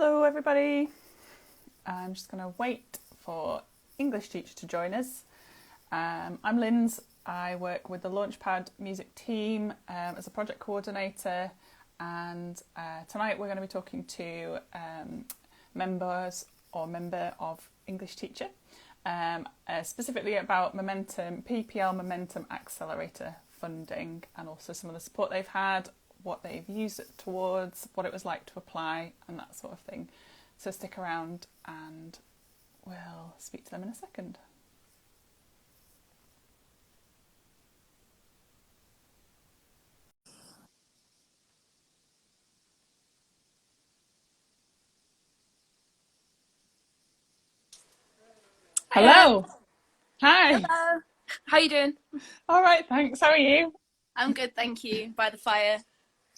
Hello everybody. I'm just going to wait for English teacher to join us. I'm Linz. I work with the Launchpad music team as a project coordinator, and tonight we're going to be talking to member of English teacher, specifically about PPL Momentum Accelerator funding, and also some of the support they've had, what they've used it towards, what it was like to apply, and that sort of thing. So stick around and we'll speak to them in a second. Hello. Hi. Hello. How you doing? All right, thanks. How are you? I'm good, thank you. By the fire.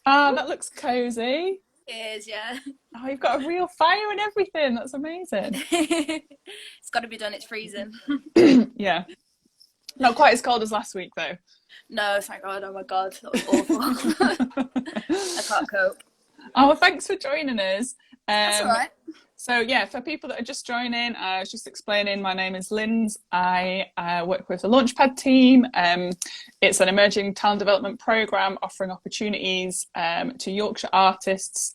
Ah, that looks cozy. It is, yeah. Oh, you've got a real fire and everything. That's amazing. It's got to be done. It's freezing. Yeah. Not quite as cold as last week, though. No, thank God. Oh my God, that was awful. I can't cope. Oh, well, thanks for joining us. That's all right. So yeah, for people that are just joining, I was just explaining, my name is Linz. I work with the Launchpad team. It's an emerging talent development programme offering opportunities to Yorkshire artists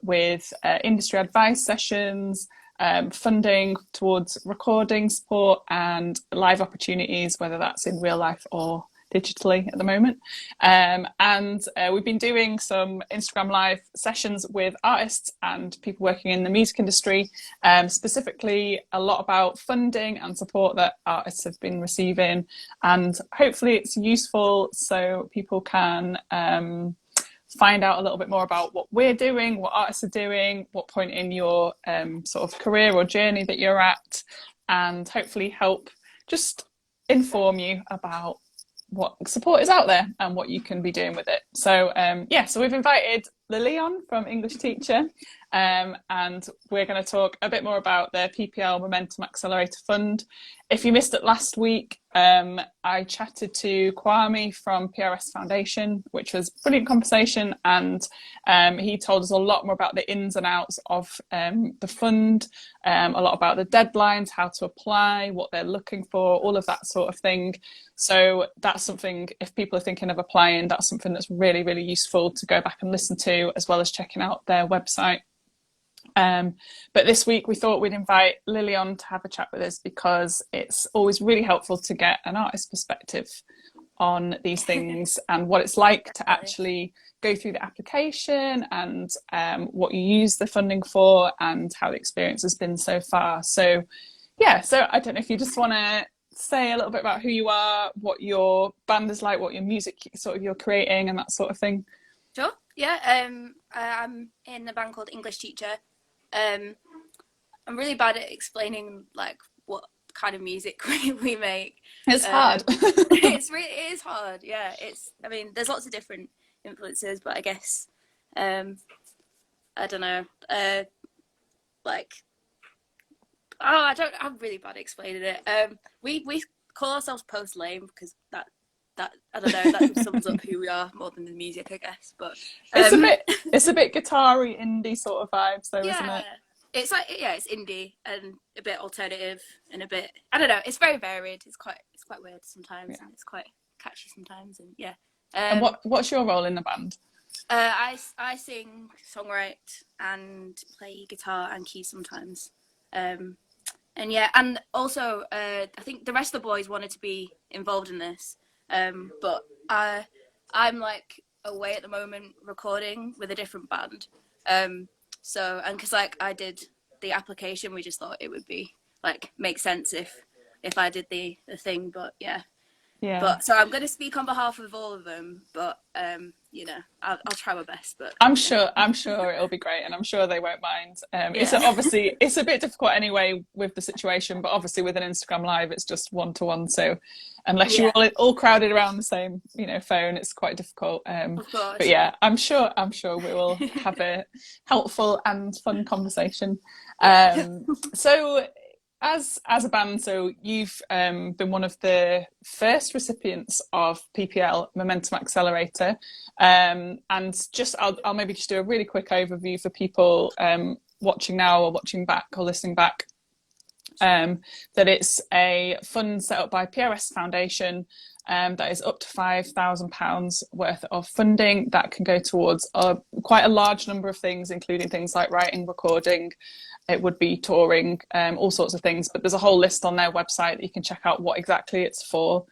with industry advice sessions, funding towards recording support and live opportunities, whether that's in real life or digitally at the moment. And we've been doing some Instagram live sessions with artists and people working in the music industry, specifically a lot about funding and support that artists have been receiving, and hopefully it's useful so people can find out a little bit more about what we're doing, what artists are doing, what point in your sort of career or journey that you're at, and hopefully help just inform you about what support is out there and what you can be doing with it. So so we've invited Lily on from English Teacher, and we're going to talk a bit more about the PPL Momentum Accelerator Fund. If you missed it last week, I chatted to Kwame from PRS Foundation, which was a brilliant conversation, and he told us a lot more about the ins and outs of the fund, a lot about the deadlines, how to apply, what they're looking for, all of that sort of thing. So that's something, if people are thinking of applying, that's something that's really, really useful to go back and listen to, as well as checking out their website. But this week we thought we'd invite Lily on to have a chat with us, because it's always really helpful to get an artist's perspective on these things and what it's like to actually go through the application, and what you use the funding for, and how the experience has been so far. So so I don't know if you just want to say a little bit about who you are, what your band is like, what your music sort of you're creating, and that sort of thing. Sure. Yeah. I'm in a band called English Teacher. I'm really bad at explaining like what kind of music we make. It's hard. It is hard. Yeah. I mean, there's lots of different influences, but I guess I don't know. I'm really bad at explaining it. We call ourselves post lame because that I don't know, that sums up who we are more than the music, I guess. But it's a bit guitar-y, indie sort of vibes, though, isn't it? It's like it's indie and a bit alternative and a bit, I don't know. It's very varied. It's quite weird sometimes, and it's quite catchy sometimes, and yeah. And what's your role in the band? I sing, songwrite, and play guitar and keys sometimes. And also I think the rest of the boys wanted to be involved in this. But I'm like away at the moment recording with a different band. Because like I did the application, we just thought it would be like make sense if I did the thing. But yeah. But so I'm going to speak on behalf of all of them. But I'll try my best. But I'm sure it'll be great, and I'm sure they won't mind. It's a bit difficult anyway with the situation, but obviously with an Instagram live, it's just one-to-one. So unless you're all crowded around the same phone, it's quite difficult. Of course. But yeah, I'm sure we will have a helpful and fun conversation. So as a band, so you've been one of the first recipients of PPL Momentum Accelerator, and just I'll maybe just do a really quick overview for people watching now or watching back or listening back, that it's a fund set up by PRS Foundation that is up to £5,000 worth of funding that can go towards quite a large number of things, including things like writing, recording. It would be touring, all sorts of things. But there's a whole list on their website that you can check out what exactly it's for.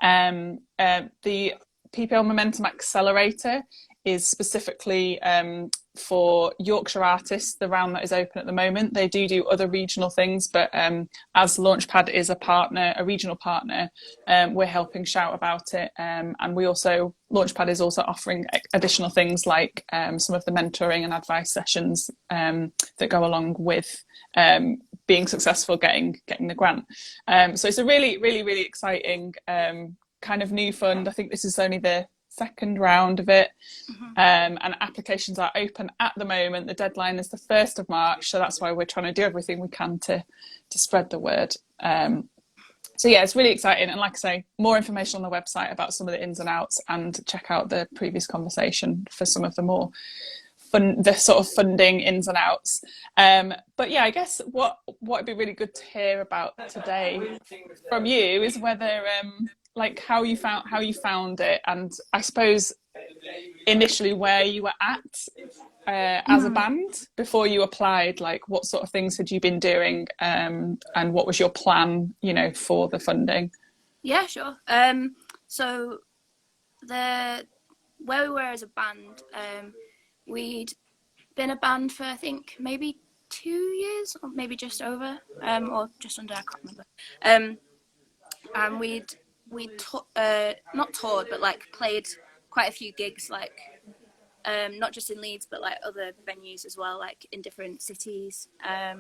The PPL Momentum Accelerator is specifically for Yorkshire artists, the round that is open at the moment. They do other regional things, but as Launchpad is a regional partner, we're helping shout about it. And Launchpad is also offering additional things like some of the mentoring and advice sessions that go along with being successful getting the grant. So it's a really, really, really exciting kind of new fund. I think this is only the second round of it, and applications are open at the moment. The deadline is the 1st of March, so that's why we're trying to do everything we can to spread the word. So yeah, it's really exciting, and like I say, more information on the website about some of the ins and outs, and check out the previous conversation for some of the more the sort of funding ins and outs. But yeah, I guess what would be really good to hear about today from you is whether like how you found it, and I suppose initially where you were at as a band before you applied. Like, what sort of things had you been doing, and what was your plan, for the funding? Yeah, sure. So where we were as a band, we'd been a band for I think maybe 2 years, or maybe just over, or just under, I can't remember. And we'd not toured, but like played quite a few gigs, like not just in Leeds, but like other venues as well, like in different cities.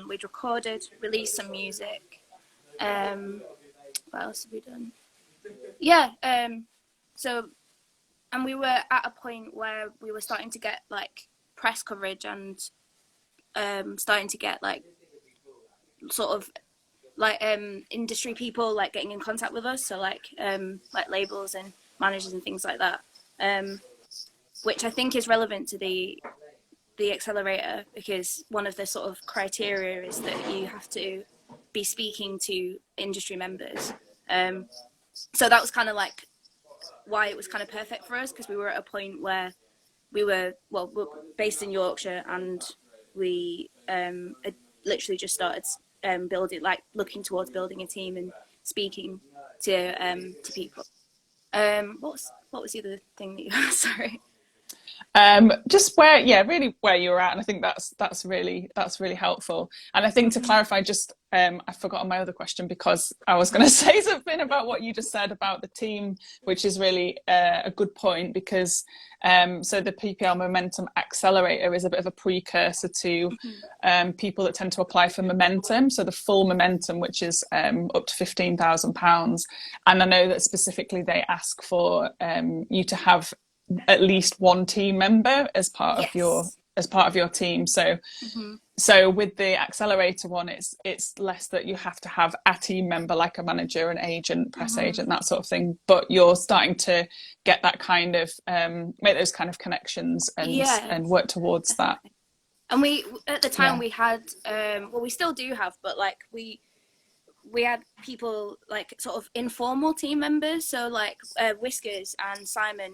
We'd recorded, released some music. What else have we done? Yeah. And we were at a point where we were starting to get like press coverage, and starting to get like sort of like industry people like getting in contact with us, so like labels and managers and things like that, which I think is relevant to the accelerator, because one of the sort of criteria is that you have to be speaking to industry members. So that was kind of like why it was kind of perfect for us, because we were at a point where we're based in Yorkshire, and we had literally just started looking towards building a team and speaking to people. What was the other thing that you asked? Sorry. Just where you were at, and I think that's really helpful. And I think to clarify, just I've forgotten my other question, because I was going to say something about what you just said about the team, which is really a good point, because so the PPL Momentum Accelerator is a bit of a precursor to people that tend to apply for Momentum, so the full Momentum, which is up to £15,000. And I know that specifically they ask for you to have at least one team member as part of your team. So so with the accelerator one, it's less that you have to have a team member, like a manager, an agent, press agent, that sort of thing, but you're starting to get that kind of make those kind of connections and work towards that. And we at the time we had we still do have, but like we had people like sort of informal team members, so like Whiskers and Simon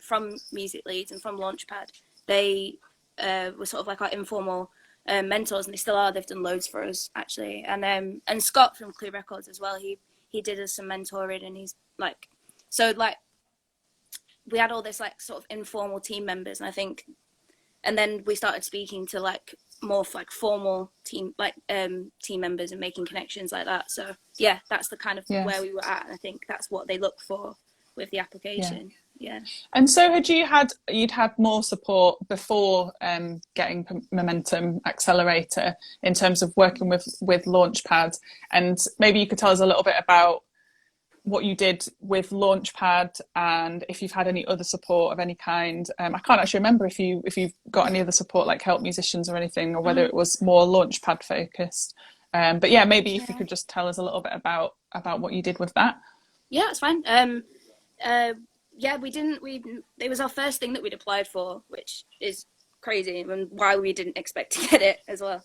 from Music Leeds and from Launchpad, they were sort of like our informal mentors, and they still are. They've done loads for us actually, and Scott from Clear Records as well. He did us some mentoring, and he's like, so like we had all this like sort of informal team members, and I think, and then we started speaking to like more like formal team members and making connections like that. So yeah, that's the kind of where we were at, and I think that's what they look for with the application. Yeah. And so you'd had more support before getting Momentum Accelerator in terms of working with Launchpad, and maybe you could tell us a little bit about what you did with Launchpad, and if you've had any other support of any kind. I can't actually remember if you've got any other support, like help musicians or anything, or whether it was more Launchpad focused. But yeah, maybe if you could just tell us a little bit about what you did with that. Yeah, that's fine. It was our first thing that we'd applied for, which is crazy, and why we didn't expect to get it as well.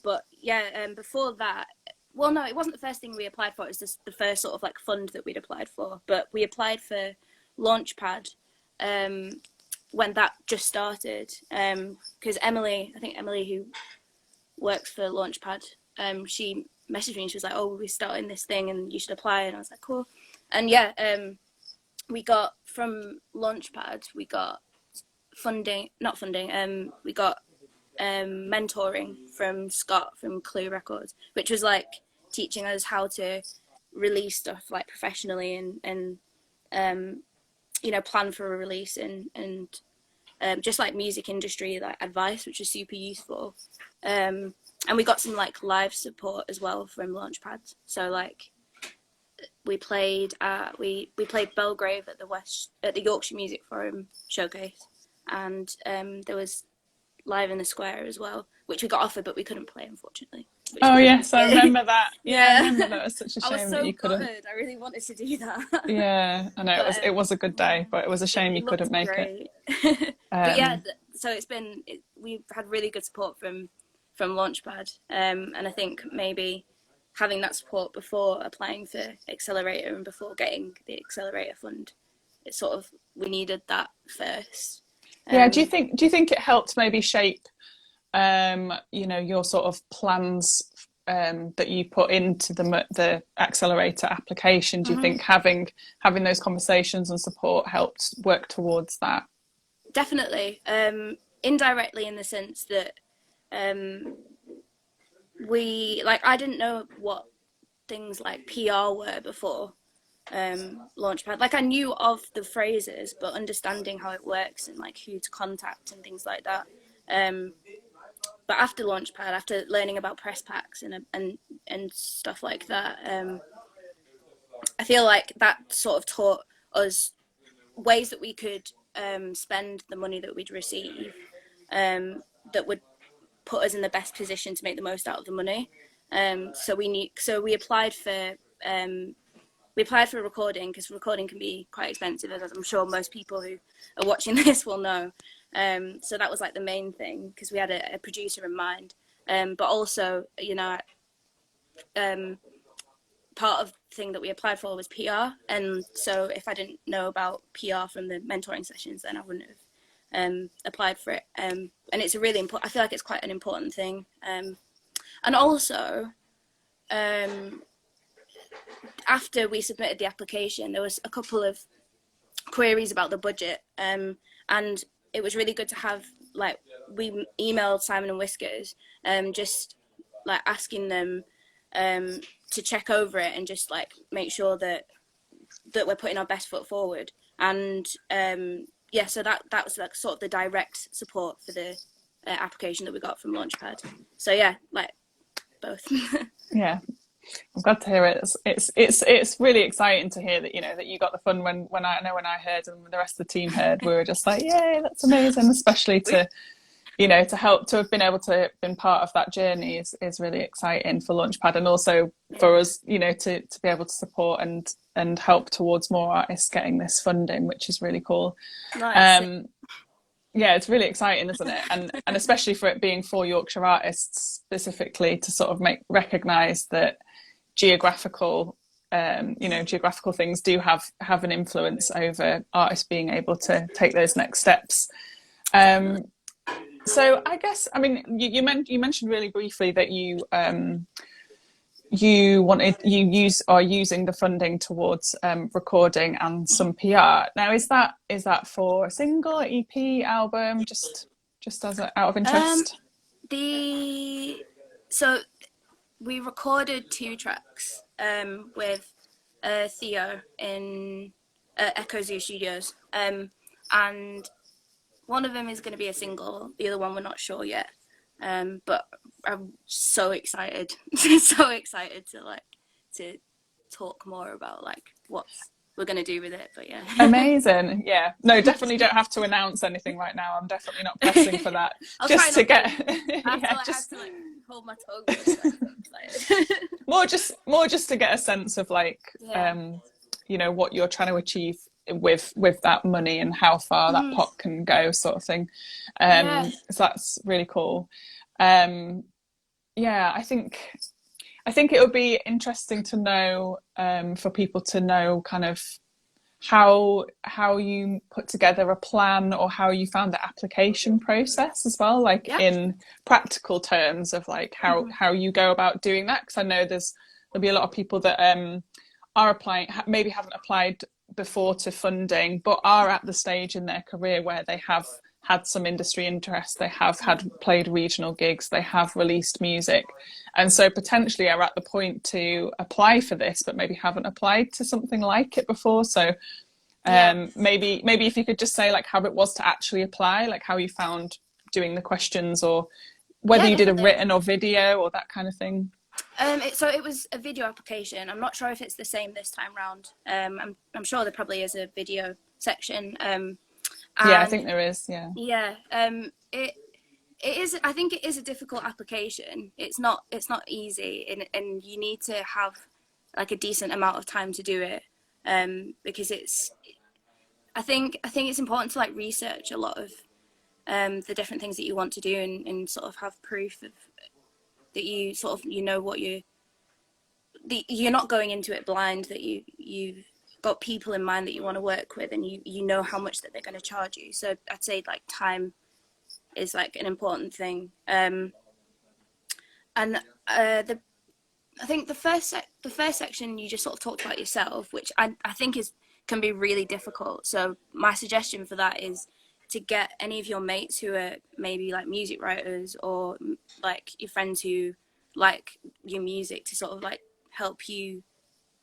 But yeah, before that, well, no, it wasn't the first thing we applied for. It was just the first sort of like fund that we'd applied for. But we applied for Launchpad when that just started. Because Emily, I think Emily, who works for Launchpad, she messaged me and she was like, "Oh, we're starting this thing and you should apply." And I was like, "Cool." And yeah, we got from Launchpad, we got we got mentoring from Scott from Clue Records, which was like teaching us how to release stuff like professionally and you know, plan for a release and just like music industry like advice, which was super useful. And we got some like live support as well from Launchpad. So like we played Belgrave at the Yorkshire Music Forum showcase, and there was Live in the Square as well, which we got offered but we couldn't play, unfortunately. Oh yes, I remember that. Yeah, I remember that. It was such a shame that you couldn't. I really wanted to do that. Yeah, I know, but, it was a good day, but it was a shame you couldn't make it. But yeah, so we've had really good support from Launchpad, and I think maybe having that support before applying for Accelerator and before getting the Accelerator fund, it's sort of, we needed that first. Yeah, do you think it helped maybe shape you know, your sort of plans that you put into the Accelerator application? Do you think having those conversations and support helped work towards that? Definitely, indirectly, in the sense that I didn't know what things like PR were before Launchpad. Like I knew of the phrases, but understanding how it works and like who to contact and things like that. But after Launchpad, after learning about press packs and stuff like that, I feel like that sort of taught us ways that we could spend the money that we'd receive that would put us in the best position to make the most out of the money. So we applied for recording, because recording can be quite expensive, as I'm sure most people who are watching this will know. So that was like the main thing, because we had a producer in mind, but also, you know, part of the thing that we applied for was PR, and so if I didn't know about PR from the mentoring sessions, then I wouldn't have applied for it. And it's a really important, I feel like it's quite an important thing. And also, after we submitted the application, there was a couple of queries about the budget, and it was really good to have, like, we emailed Simon and Whiskers, just like asking them to check over it and just like make sure that we're putting our best foot forward. And yeah, so that was like sort of the direct support for the application that we got from Launchpad. So yeah, like both. Yeah. I'm glad to hear it. It's really exciting to hear that, you know, that you got the fund. When I heard and the rest of the team heard, we were just like, yay, that's amazing. Especially to, you know, to have been able to been part of that journey is really exciting for Launchpad, and also for us, you know, to be able to support and help towards more artists getting this funding, which is really cool. Nice. Yeah, it's really exciting, isn't it? And especially for it being for Yorkshire artists specifically, to sort of recognise that geographical things do have an influence over artists being able to take those next steps. So I guess, I mean, you mentioned really briefly that you are using the funding towards recording and some PR. Now, is that for a single, EP, album, just as out of interest? So we recorded 2 tracks with Theo in Echo Zoo Studios, and one of them is going to be a single. The other one we're not sure yet, but I'm so excited, so excited to talk more about like what we're going to do with it. But yeah, amazing. Yeah, no, definitely don't have to announce anything right now. I'm definitely not pressing for that. just to get I have to hold my tongue. more just to get a sense of like you know, what you're trying to achieve with that money and how far that pot can go, sort of thing. So that's really cool. Yeah, I think it would be interesting to know, for people to know kind of how you put together a plan, or how you found the application process as well, like in practical terms of like how you go about doing that. Because I know there'll be a lot of people that are applying, maybe haven't applied before to funding, but are at the stage in their career where they have had some industry interest, they have played regional gigs, they have released music, and so potentially are at the point to apply for this, but maybe haven't applied to something like it before. So maybe if you could just say like how it was to actually apply, like how you found doing the questions, or whether you did a written or video or that kind of thing. So it was a video application. I'm not sure if it's the same this time round. I'm sure there probably is a video section. Yeah, I think there is. Yeah. Yeah. It is. I think it is a difficult application. It's not easy, and you need to have like a decent amount of time to do it. Because I think it's important to like research a lot of the different things that you want to do, and sort of have proof of that you sort of what you're not going into it blind, that you've got people in mind that you want to work with, and you know how much that they're going to charge you. So I'd say like time is like an important thing. And I think the first section you just sort of talked about yourself, which I think can be really difficult. So my suggestion for that is to get any of your mates who are maybe like music writers, or like your friends who like your music, to sort of like help you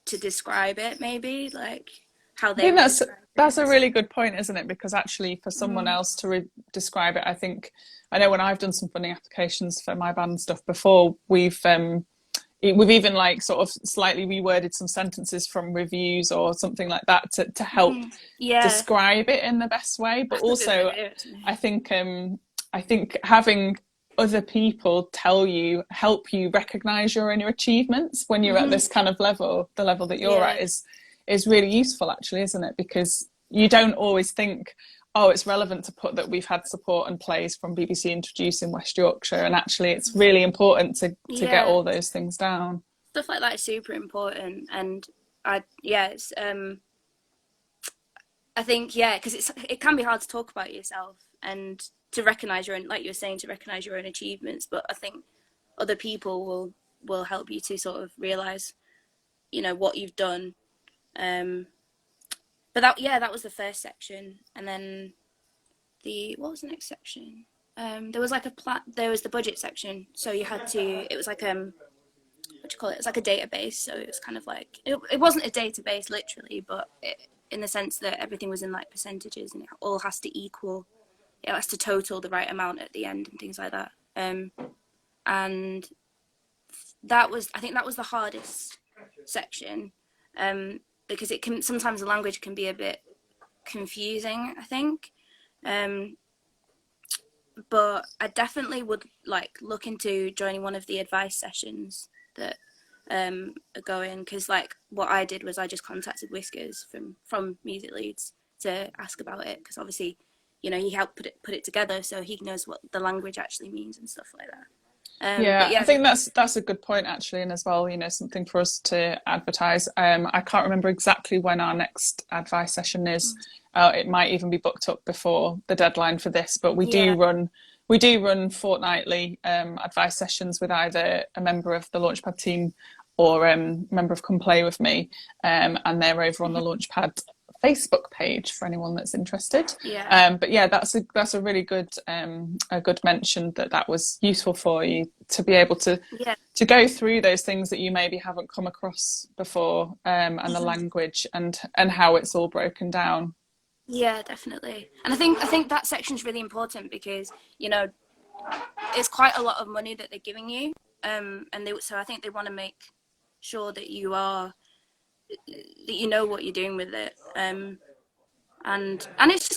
to describe it, maybe like how they. I think that's a really good point, isn't it? Because actually, for someone else to describe it, I know when I've done some funding applications for my band stuff before, we've even like sort of slightly reworded some sentences from reviews or something like that to help describe it in the best way. But also, I think having other people help you recognize your own achievements when you're at this kind of level, the level that you're at, is really useful, actually, isn't it? Because you don't always think, oh, it's relevant to put that we've had support and plays from BBC Introduce in West Yorkshire, and actually it's really important to get all those things down. Stuff like that is super important, and I think because it can be hard to talk about yourself and to recognise your own, like you were saying, to recognise your own achievements. But I think other people will help you to sort of realise, what you've done. But that was the first section, and then what was the next section? There was like there was the budget section. So you had to. It was like what do you call it? It's like a database. So it was kind of like it wasn't a database literally, but in the sense that everything was in like percentages, and it all has to equal. It has to total the right amount at the end and things like that. And I think that was the hardest section. Because sometimes the language can be a bit confusing, I think. But I definitely would like look into joining one of the advice sessions that are going, because like what I did was I just contacted Whiskers from Music Leeds to ask about it, because obviously he helped put it together, so he knows what the language actually means and stuff like that. I think that's a good point, actually, and as well, something for us to advertise. I can't remember exactly when our next advice session is. It might even be booked up before the deadline for this, but we do run fortnightly advice sessions with either a member of the Launchpad team or a member of Come Play With Me, and they're over on the Launchpad Facebook page for anyone that's interested. But that's a really good mention that was useful for you to be able to go through those things that you maybe haven't come across before, and the language and how it's all broken down. Yeah, definitely. And I think that section's really important, because it's quite a lot of money that they're giving you, so I think they want to make sure that you know what you're doing with it, and it's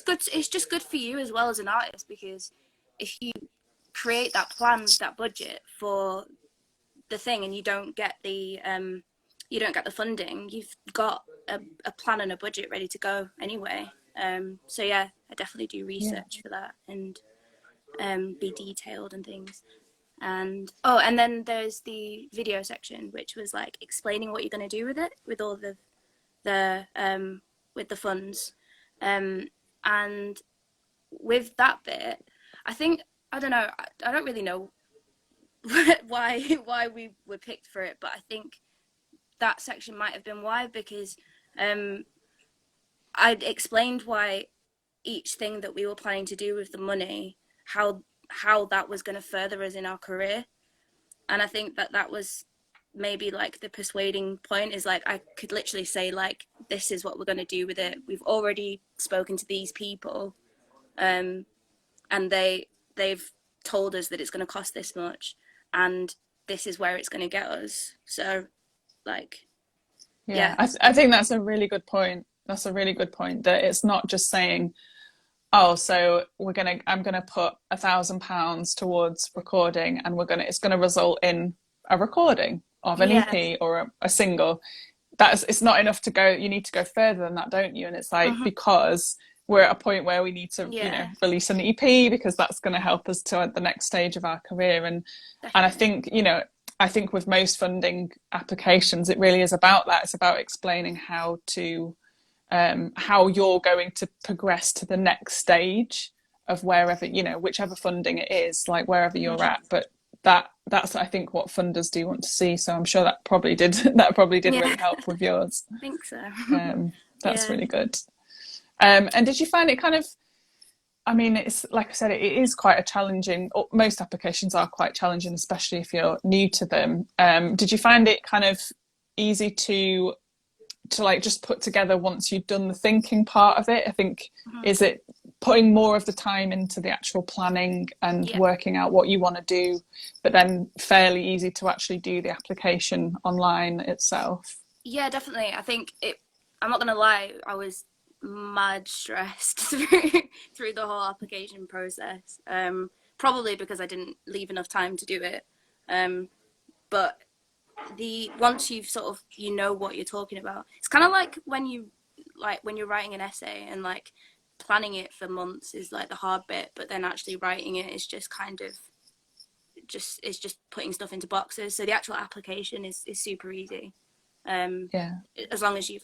just good for you as well as an artist, because if you create that plan, that budget for the thing, and you don't get the funding, you've got a plan and a budget ready to go anyway. So yeah, I definitely do research for that and be detailed and things. And and then there's the video section, which was like explaining what you're going to do with it, with all the with the funds, and with that bit, I think, I don't know, I don't really know why we were picked for it, but I think that section might have been why, because I'd explained why each thing that we were planning to do with the money, how that was going to further us in our career. And I think that was maybe like the persuading point, is like I could literally say like, this is what we're going to do with it. We've already spoken to these people, and they've told us that it's going to cost this much, and this is where it's going to get us. So like, yeah. I think that's a really good point. That's a really good point, that it's not just saying, oh, so I'm gonna put £1,000 towards recording, and it's gonna result in a recording of an EP or a single. It's not enough to go. You need to go further than that, don't you? And it's like, because we're at a point where we need to, release an EP, because that's going to help us to the next stage of our career. And I think, I think with most funding applications, it really is about that. It's about explaining how you're going to progress to the next stage of wherever, whichever funding it is, like wherever you're at. But that's I think what funders do want to see. So I'm sure that probably did really help with yours. I think so. That's really good. And did you find it kind of, I mean, it's like I said, it is quite a challenging, most applications are quite challenging, especially if you're new to them. Did you find it kind of easy to like just put together once you've done the thinking part of it? I think, is it putting more of the time into the actual planning and working out what you want to do, but then fairly easy to actually do the application online itself? Yeah, definitely. I think I'm not gonna lie, I was mad stressed through the whole application process, probably because I didn't leave enough time to do it, but once you've sort of, what you're talking about, it's kind of like when you're writing an essay, and like planning it for months is like the hard bit, but then actually writing it is just kind of it's just putting stuff into boxes. So the actual application is super easy, as long as you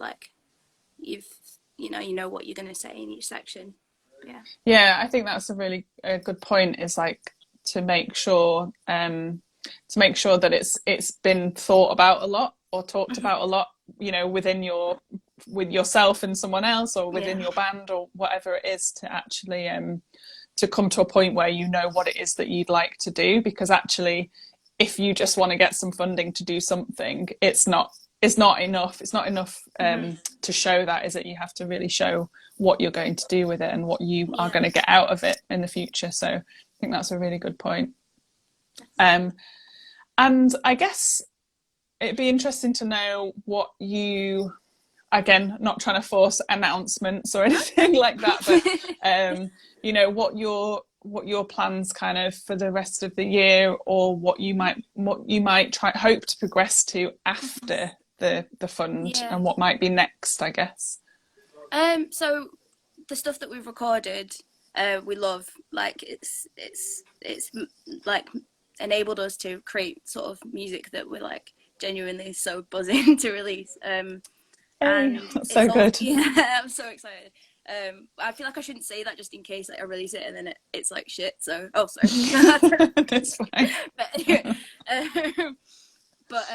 know what you're going to say in each section. I think that's a really good point, is like to make sure that it's been thought about a lot, or talked about a lot, with yourself and someone else, or within your band, or whatever it is, to actually to come to a point where you know what it is that you'd like to do. Because actually, if you just want to get some funding to do something, it's not enough to show that, is it? You have to really show what you're going to do with it and what you are going to get out of it in the future. So I think that's a really good point. And I guess it'd be interesting to know what you, again, not trying to force announcements or anything like that, but what your plans kind of for the rest of the year, or what you might hope to progress to after the fund, and what might be next, I guess. So the stuff that we've recorded, we love. Like it's like enabled us to create sort of music that we're like genuinely so buzzing to release. And that's so good. I'm so excited. I feel like I shouldn't say that, just in case I release it and then it's like shit. So sorry. That's fine. But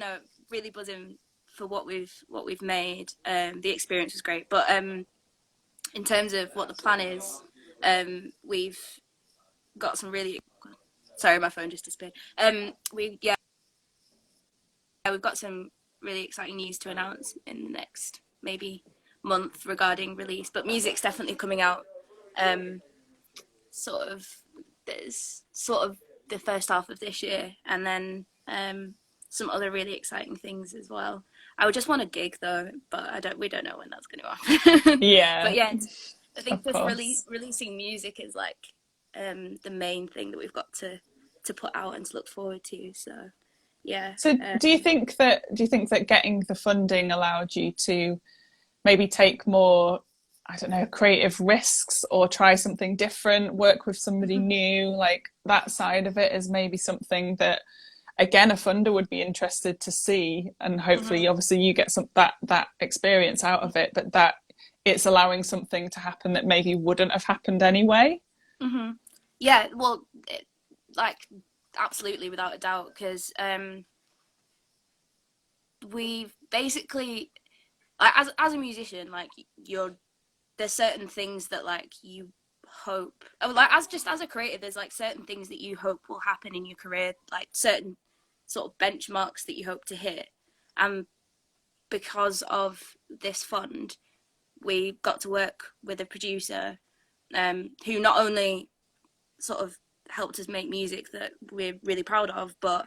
no, really buzzing for what we've made. The experience was great, but in terms of what the plan is, we've got some really, sorry, my phone just disappeared. We've got some really exciting news to announce in the next maybe month regarding release, but music's definitely coming out sort of the first half of this year, and then some other really exciting things as well. I would just want a gig though, but we don't know when that's going to happen. But yeah, I think just releasing music is like the main thing that we've got to put out and to look forward to. So yeah. So do you think that getting the funding allowed you to maybe take more, I don't know, creative risks or try something different, work with somebody new, like that side of it is maybe something that, again, a funder would be interested to see, and hopefully obviously you get some that experience out of it, but that it's allowing something to happen that maybe wouldn't have happened anyway. Yeah, well, like absolutely, without a doubt, because we've basically, like, as a musician, like there's certain things that like you hope, like as a creative, there's like certain things that you hope will happen in your career, like certain sort of benchmarks that you hope to hit, and because of this fund, we got to work with a producer who not only sort of helped us make music that we're really proud of, but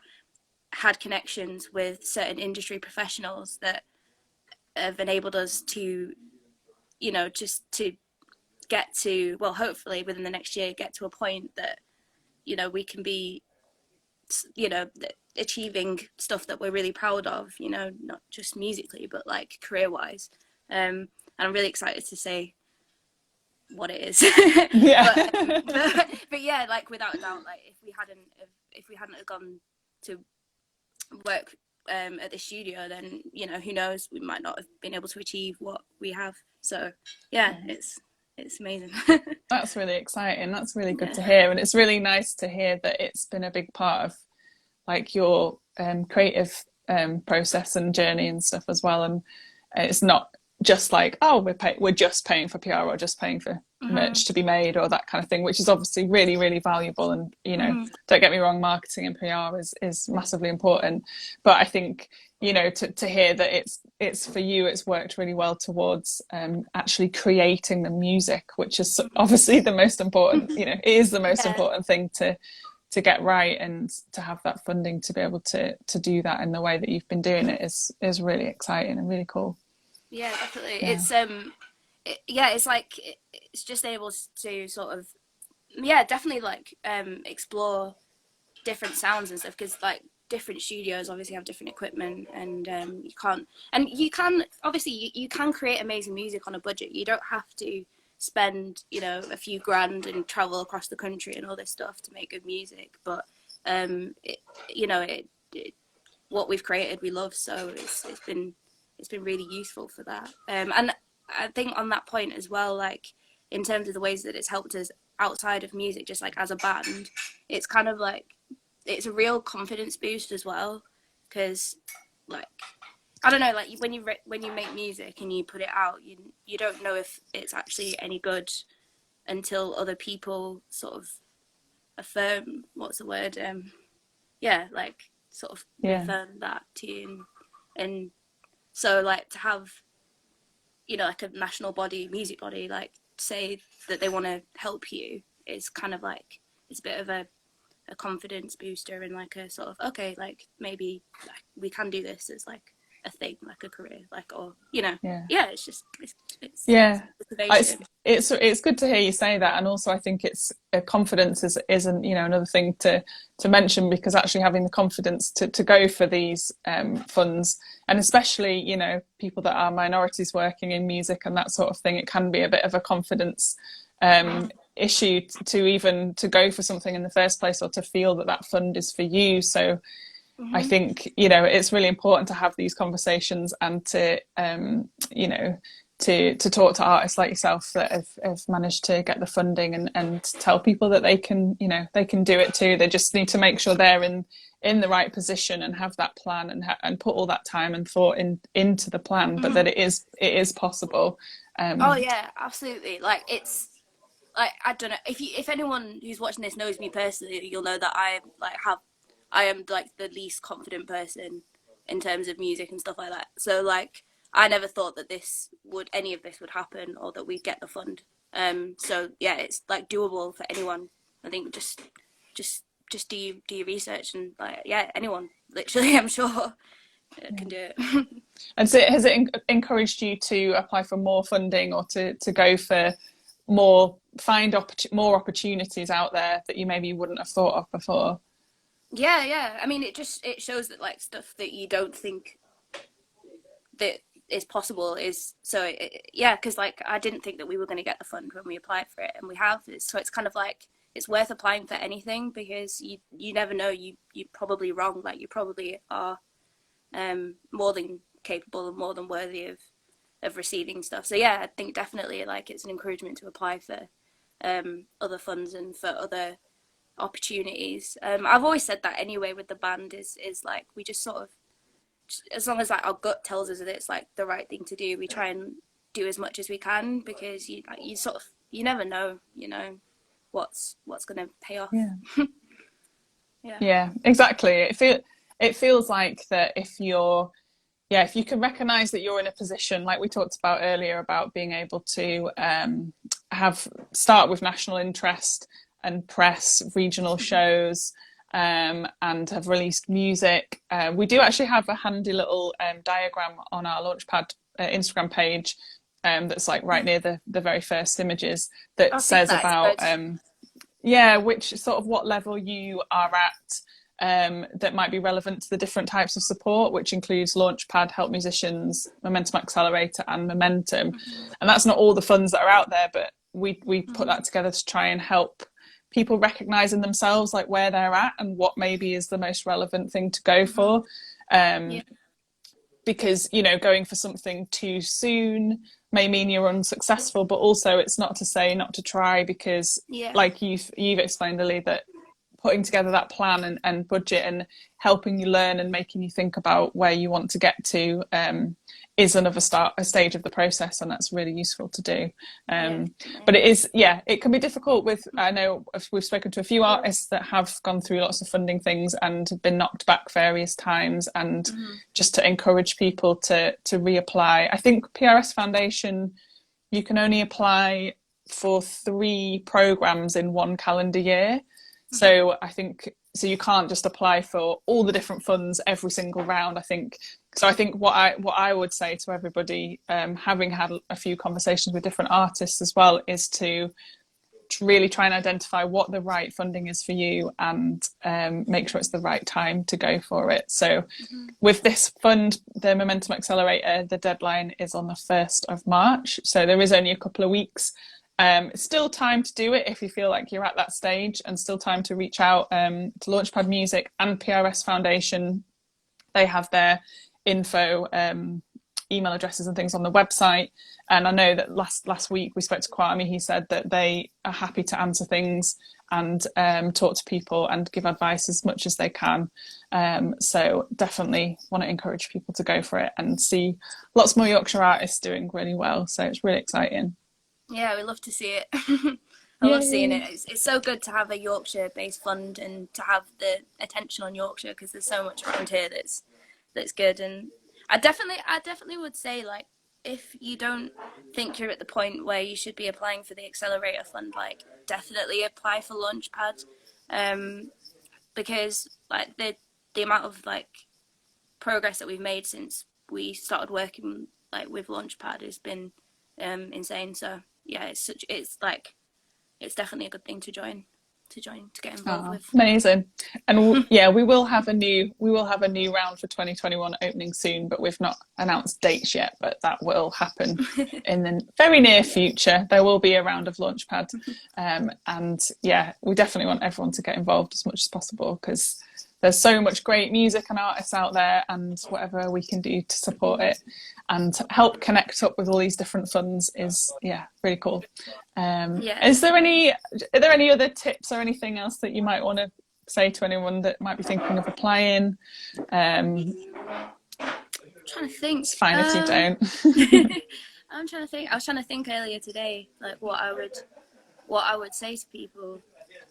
had connections with certain industry professionals that have enabled us to, you know, just to get to, well, hopefully within the next year, get to a point that, you know, we can be, you know, achieving stuff that we're really proud of, you know, not just musically, but like career wise. And I'm really excited to say what it is. Yeah. but yeah, like without a doubt, like if we hadn't have gone to work at the studio, then, you know, who knows, we might not have been able to achieve what we have. So yeah, it's amazing. That's really exciting. That's really good to hear, and it's really nice to hear that it's been a big part of like your creative process and journey and stuff as well. And it's not just like, oh, we're just paying for PR or just paying for merch to be made or that kind of thing, which is obviously really, really valuable. And, you know, don't get me wrong, marketing and PR is massively important. But I think, you know, to hear that it's for you, it's worked really well towards actually creating the music, which is obviously the most important, you know, it is the most important thing to get right, and to have that funding to be able to do that in the way that you've been doing it is really exciting and really cool. Yeah, definitely. It's like it's just able to sort of, definitely like explore different sounds and stuff, because like different studios obviously have different equipment, and you can obviously you can create amazing music on a budget. You don't have to spend, you know, a few grand and travel across the country and all this stuff to make good music, but what we've created we love, so it's been really useful for that. And I think on that point as well, like in terms of the ways that it's helped us outside of music, just like as a band, it's kind of like it's a real confidence boost as well, because like I don't know, like when you make music and you put it out, you don't know if it's actually any good until other people sort of affirm, what's the word, like sort of affirm that to you, and so like to have, you know, like a national body, music body, like say that they want to help you is kind of like, it's a bit of a confidence booster, and like a sort of, okay, like maybe like we can do this as like a thing, like a career, like, or, you know, it's just it's it's good to hear you say that. And also I think it's confidence isn't, you know, another thing to mention, because actually having the confidence to go for these funds, and especially, you know, people that are minorities working in music and that sort of thing, it can be a bit of a confidence issue to even to go for something in the first place, or to feel that fund is for you. So I think, you know, it's really important to have these conversations, and to you know, to talk to artists like yourself that have managed to get the funding, and tell people that they can, you know, they can do it too. They just need to make sure they're in the right position and have that plan, and put all that time and thought into the plan, but that it is possible. Oh yeah, absolutely. Like it's like, I don't know if anyone who's watching this knows me personally, you'll know that I am like the least confident person in terms of music and stuff like that. So like I never thought that any of this would happen, or that we'd get the fund. So yeah, it's like doable for anyone. I think just do your research, and like, yeah, anyone literally, I'm sure can do it. And so has it encouraged you to apply for more funding, or to go for more, find more opportunities out there that you maybe wouldn't have thought of before? Yeah. I mean, it shows that like stuff that you don't think that is possible is so yeah, because like I didn't think that we were going to get the fund when we applied for it, and we have. So it's kind of like it's worth applying for anything, because you never know. You're probably wrong. Like you probably are more than capable and more than worthy of receiving stuff. So yeah, I think definitely like it's an encouragement to apply for other funds and for other opportunities. I've always said that anyway with the band is like we just sort of, as long as like our gut tells us that it's like the right thing to do, we try and do as much as we can, because you sort of, you never know, what's going to pay off. Yeah. Yeah. Yeah, exactly. It feels like that if you're, yeah, if you can recognize that you're in a position like we talked about earlier about being able to have start with national interest and press regional shows, and have released music. We do actually have a handy little diagram on our Launchpad Instagram page, that's like right near the very first images that I think says that is about good. yeah, which sort of what level you are at, that might be relevant to the different types of support, which includes Launchpad, Help Musicians, Momentum Accelerator, and Momentum. And that's not all the funds that are out there, but we put that together to try and help people recognise in themselves like where they're at and what maybe is the most relevant thing to go for. Yeah. Because going for something too soon may mean you're unsuccessful, but also it's not to say not to try, because Yeah. like you've explained, Lily, that putting together that plan and budget and helping you learn and making you think about where you want to get to, is another a stage of the process, and that's really useful to do. But it is, yeah, it can be difficult with, I know we've spoken to a few artists that have gone through lots of funding things and been knocked back various times, and just to encourage people to reapply. I think PRS Foundation, you can only apply for 3 programs in 1 calendar year. So I think, so you can't just apply for all the different funds every single round. I think what I would say to everybody, having had a few conversations with different artists as well, is to really try and identify what the right funding is for you, and make sure it's the right time to go for it. So with this fund, the Momentum Accelerator, the deadline is on the 1st of March. So there is only a couple of weeks. Still time to do it if you feel like you're at that stage, and still time to reach out to Launchpad Music and PRS Foundation. They have their info, email addresses and things on the website. And I know that last week we spoke to Kwame. He said that they are happy to answer things and talk to people and give advice as much as they can. So definitely want to encourage people to go for it and see lots more Yorkshire artists doing really well. So it's really exciting. Yeah, we love to see it. I love seeing Yay. it. It's so good to have a Yorkshire-based fund and to have the attention on Yorkshire, because there's so much around here that's good. And I definitely would say, like, if you don't think you're at the point where you should be applying for the Accelerator Fund, like definitely apply for Launchpad, because like the amount of like progress that we've made since we started working like with Launchpad has been insane. So yeah, it's definitely a good thing to get involved Oh, with. amazing. And yeah, we will have a new round for 2021 opening soon, but we've not announced dates yet, but that will happen in the very near future. There will be a round of Launchpad. And yeah, we definitely want everyone to get involved as much as possible, because there's so much great music and artists out there, and whatever we can do to support it and help connect up with all these different funds is, yeah, really cool. Yeah. Are there any other tips or anything else that you might want to say to anyone that might be thinking of applying? I'm trying to think. It's fine if you don't. I'm trying to think. I was trying to think earlier today, like what I would say to people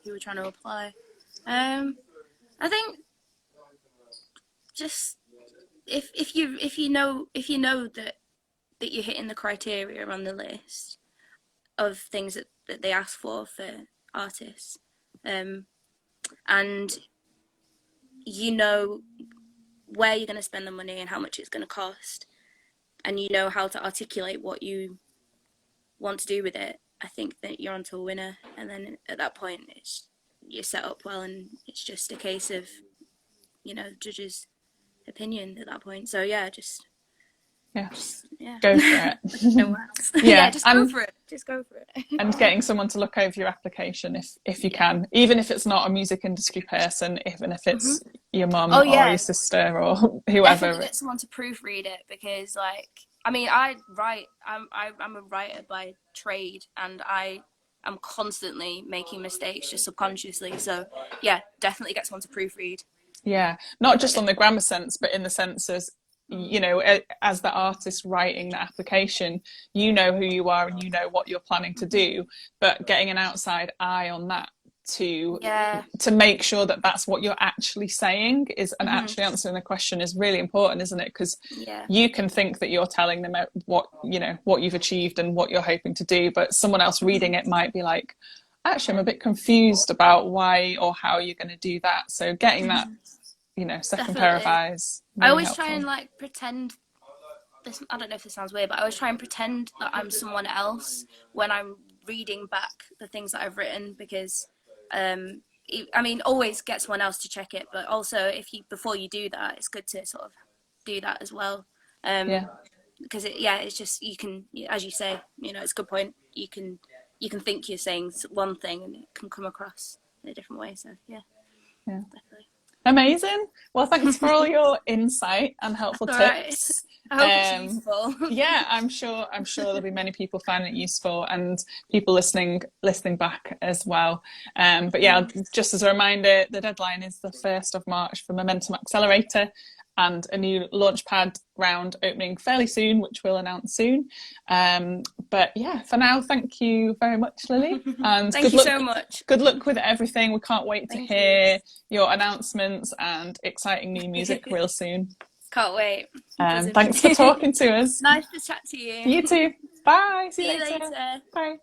who were trying to apply. I think just if you know that you're hitting the criteria on the list of things that they ask for artists, and you know where you're going to spend the money and how much it's going to cost, and you know how to articulate what you want to do with it, I think that you're onto a winner. And then at that point, you're set up well, and it's just a case of you know, judge's opinion at that point. So yeah, Yeah, yeah, go for it. no else. Yeah, just go for it. Just go for it. And getting someone to look over your application if you can, even if it's not a music industry person, even if it's your mum or your sister or whoever. Definitely get someone to proofread it, because like, I mean, I write. I'm a writer by trade, and I am constantly making mistakes just subconsciously. So yeah, definitely get someone to proofread. Yeah, not just on the grammar sense, but in the sense as, you know, as the artist writing the application, you know who you are and you know what you're planning to do, but getting an outside eye on that to make sure that that's what you're actually saying is, and actually answering the question is really important, isn't it? Because you can think that you're telling them what, you know, what you've achieved and what you're hoping to do, but someone else reading it might be like, actually I'm a bit confused about why or how you're going to do that. So getting that, you know, second pair of eyes. Really I always helpful. Try and like pretend this. I don't know if this sounds weird, but I always try and pretend that I'm someone else when I'm reading back the things that I've written, because I mean, always get someone else to check it, but also if you, before you do that, it's good to sort of do that as well. Because it's just, you can, as you say, you know, it's a good point. You can think you're saying one thing and it can come across in a different way. So yeah, definitely. Amazing. Well, thanks for all your insight and helpful tips. Right. I hope it's useful. Yeah, I'm sure there'll be many people finding it useful, and people listening back as well. But yeah, just as a reminder, the deadline is the 1st of March for Momentum Accelerator, and a new Launchpad round opening fairly soon, which we'll announce soon. But yeah, for now, thank you very much, Lily. And thank you so much. Good luck with everything. We can't wait to hear your announcements and exciting new music real soon. Can't wait. Thanks for talking to us. Nice to chat to you. You too. Bye. See you later. later. Bye.